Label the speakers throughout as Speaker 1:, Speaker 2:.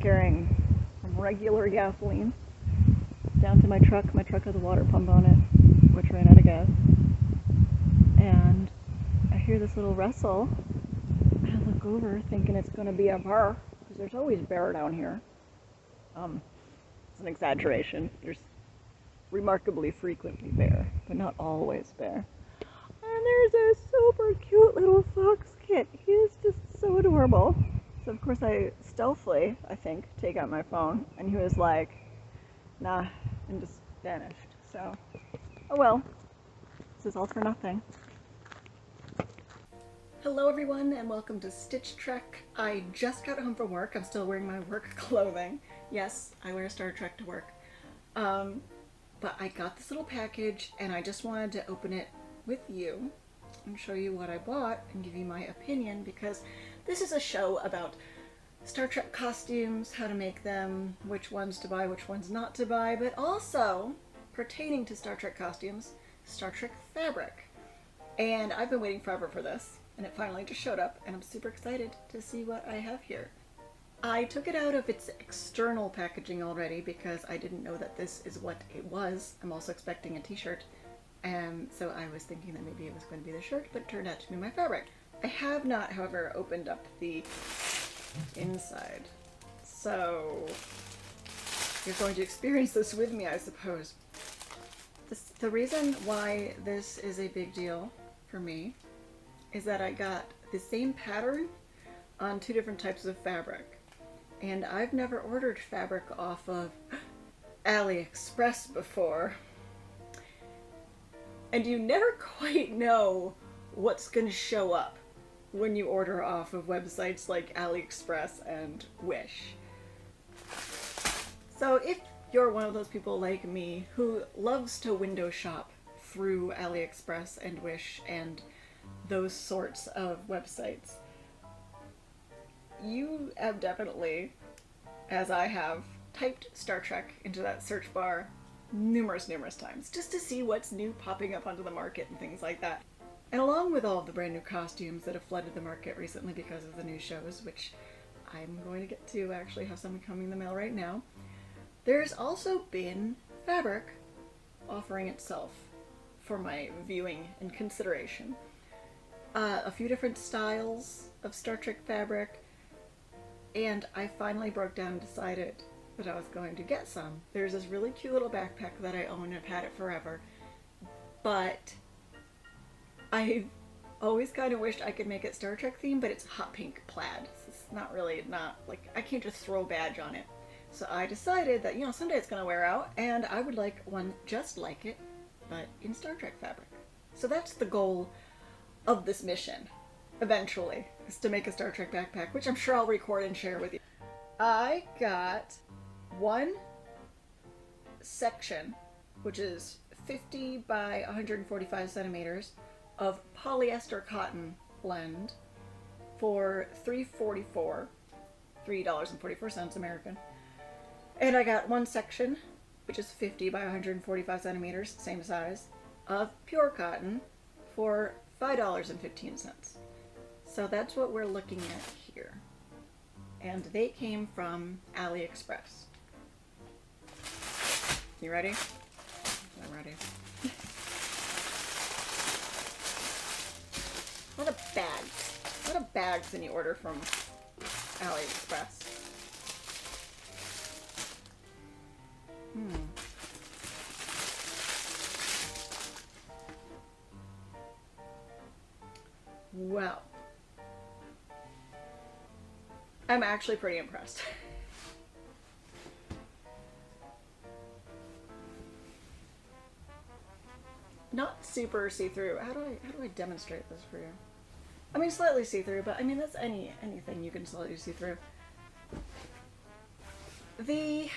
Speaker 1: carrying from regular gasoline down to my truck. My truck has a water pump on it, which ran out of gas. And I hear this little rustle. I look over thinking it's going to be a bear, because there's always bear down here. It's an exaggeration. There's remarkably frequently bear, but not always bear. And there's a super cute little fox kit. He is just so adorable. So of course I stealthily, I think, take out my phone, and he was like, nah, and just vanished. So, oh well, this is all for nothing. Hello everyone, and welcome to Stitch Trek. I just got home from work. I'm still wearing my work clothing. Yes, I wear Star Trek to work. But I got this little package, and I just wanted to open it with you and show you what I bought and give you my opinion, because this is a show about Star Trek costumes, how to make them, which ones to buy, which ones not to buy, but also pertaining to Star Trek costumes, Star Trek fabric. And I've been waiting forever for this, and it finally just showed up, and I'm super excited to see what I have here. I took it out of its external packaging already because I didn't know that this is what it was. I'm also expecting a t-shirt, and so I was thinking that maybe it was going to be the shirt, but it turned out to be my fabric. I have not, however, opened up the inside, so you're going to experience this with me, I suppose. The reason why this is a big deal for me is that I got the same pattern on two different types of fabric. And I've never ordered fabric off of AliExpress before. And you never quite know what's going to show up when you order off of websites like AliExpress and Wish. So if you're one of those people like me who loves to window shop through AliExpress and Wish and those sorts of websites, you have definitely, as I have, typed Star Trek into that search bar numerous times just to see what's new popping up onto the market and things like that. And along with all of the brand new costumes that have flooded the market recently because of the new shows, which I'm going to get to, I actually have some coming in the mail right now, there's also been fabric offering itself for my viewing and consideration. A few different styles of Star Trek fabric, and I finally broke down and decided that I was going to get some. There's this really cute little backpack that I own and I've had it forever, but I've always kind of wished I could make it Star Trek themed, but it's hot pink plaid. So it's not like, I can't just throw a badge on it. So I decided that, someday it's gonna wear out, and I would like one just like it, but in Star Trek fabric. So that's the goal of this mission, eventually, is to make a Star Trek backpack, which I'm sure I'll record and share with you. I got one section, which is 50 by 145 centimeters of polyester cotton blend for $3.44 American. And I got one section, which is 50 by 145 centimeters, same size, of pure cotton for $5.15. So that's what we're looking at here. And they came from AliExpress. You ready? I'm ready. A lot of bags when you order from AliExpress. Well, I'm actually pretty impressed. Not super see-through. How do I demonstrate this for you? I mean, slightly see-through, but I mean, that's anything you can slightly see through. I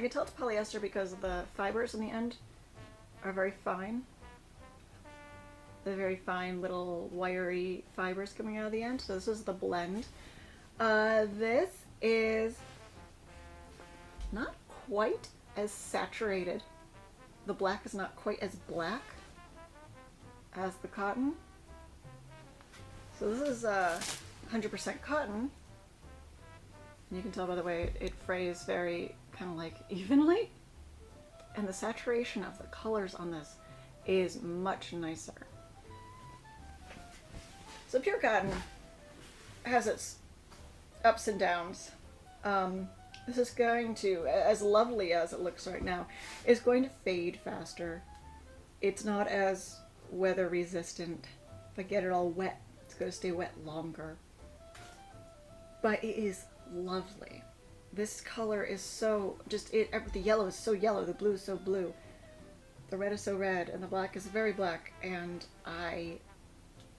Speaker 1: can tell it's polyester because the fibers in the end are very fine. The very fine little wiry fibers coming out of the end. So this is the blend. This is not quite as saturated. The black is not quite as black as the cotton. So this is 100% cotton, You can tell by the way it frays very kind of like evenly. And the saturation of the colors on this is much nicer. So pure cotton has its ups and downs. This is going to, as lovely as it looks right now, is going to fade faster. It's not as weather resistant. If I get it all wet, it's going to stay wet longer. But it is lovely. This color is so, the yellow is so yellow, the blue is so blue, the red is so red, and the black is very black, and I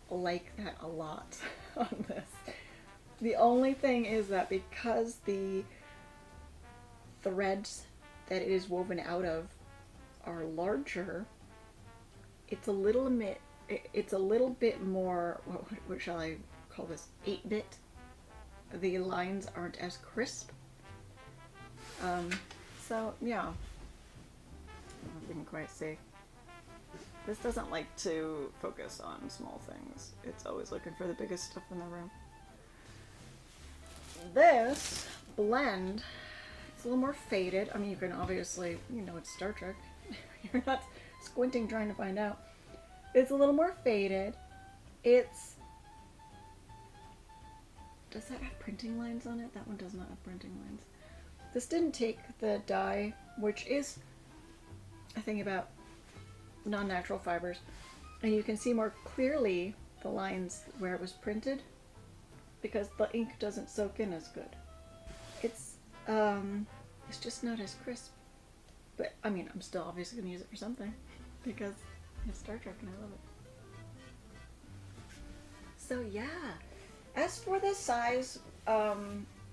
Speaker 1: like that a lot on this. The only thing is that because the threads that it is woven out of are larger, it's a little bit more, what shall I call this, 8-bit. The lines aren't as crisp. So yeah, I don't know if you can quite see. This doesn't like to focus on small things. It's always looking for the biggest stuff in the room. This blend, it's a little more faded. I mean, you can obviously, you know, it's Star Trek. You're not squinting trying to find out. It's a little more faded. It's, does that have printing lines on it? That one does not have printing lines. This didn't take the dye, which is a thing about non-natural fibers, and you can see more clearly the lines where it was printed because the ink doesn't soak in as good. It's just not as crisp. But I mean, I'm still obviously gonna use it for something because it's Star Trek and I love it. So yeah, as for the size,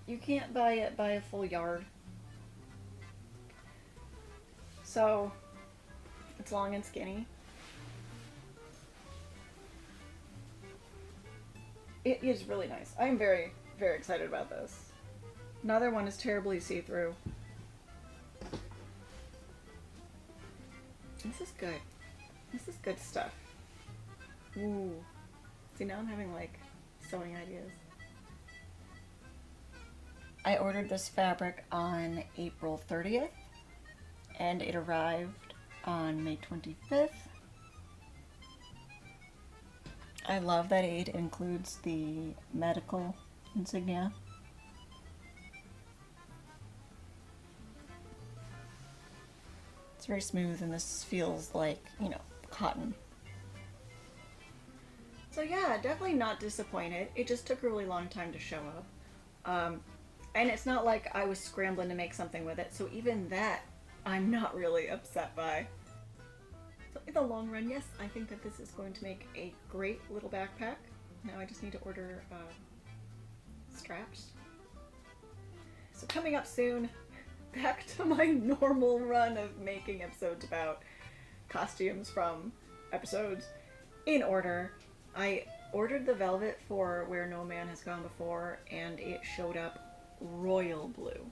Speaker 1: you can't buy it by a full yard. So it's long and skinny. It is really nice. I'm very, very excited about this. Neither one is terribly see-through. This is good. This is good stuff. Ooh. See, now I'm having like sewing ideas. I ordered this fabric on April 30th and it arrived on May 25th. I love that it includes the medical insignia. It's very smooth and this feels like, you know, cotton. So yeah, definitely not disappointed. It just took a really long time to show up. And it's not like I was scrambling to make something with it, so even that I'm not really upset by. So in the long run, yes, I think that this is going to make a great little backpack. Now I just need to order straps. So coming up soon, back to my normal run of making episodes about costumes from episodes in order. I ordered the velvet for Where No Man Has Gone Before and it showed up royal blue.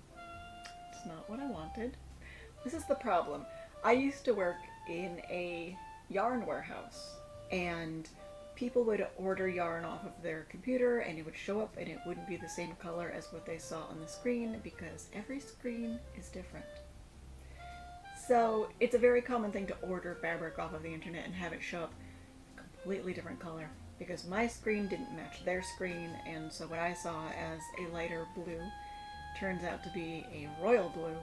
Speaker 1: It's not what I wanted. This is the problem. I used to work in a yarn warehouse and people would order yarn off of their computer and it would show up and it wouldn't be the same color as what they saw on the screen because every screen is different. So it's a very common thing to order fabric off of the internet and have it show up a completely different color because my screen didn't match their screen, and so what I saw as a lighter blue turns out to be a royal blue,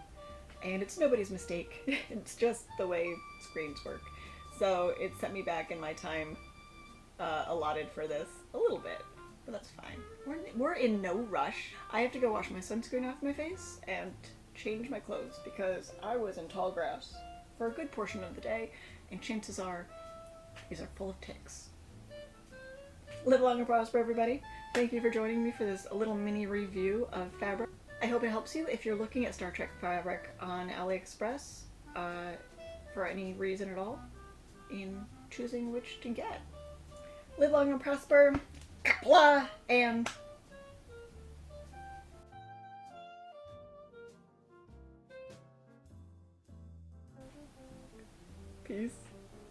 Speaker 1: and it's nobody's mistake. It's just the way screens work. So it set me back in my time allotted for this a little bit, but that's fine. We're in no rush. I have to go wash my sunscreen off my face and change my clothes because I was in tall grass for a good portion of the day, and chances are these are full of ticks. Live long and prosper, everybody. Thank you for joining me for this little mini review of fabric. I hope it helps you if you're looking at Star Trek fabric on AliExpress for any reason at all in choosing which to get. Live long and prosper, blah, and peace.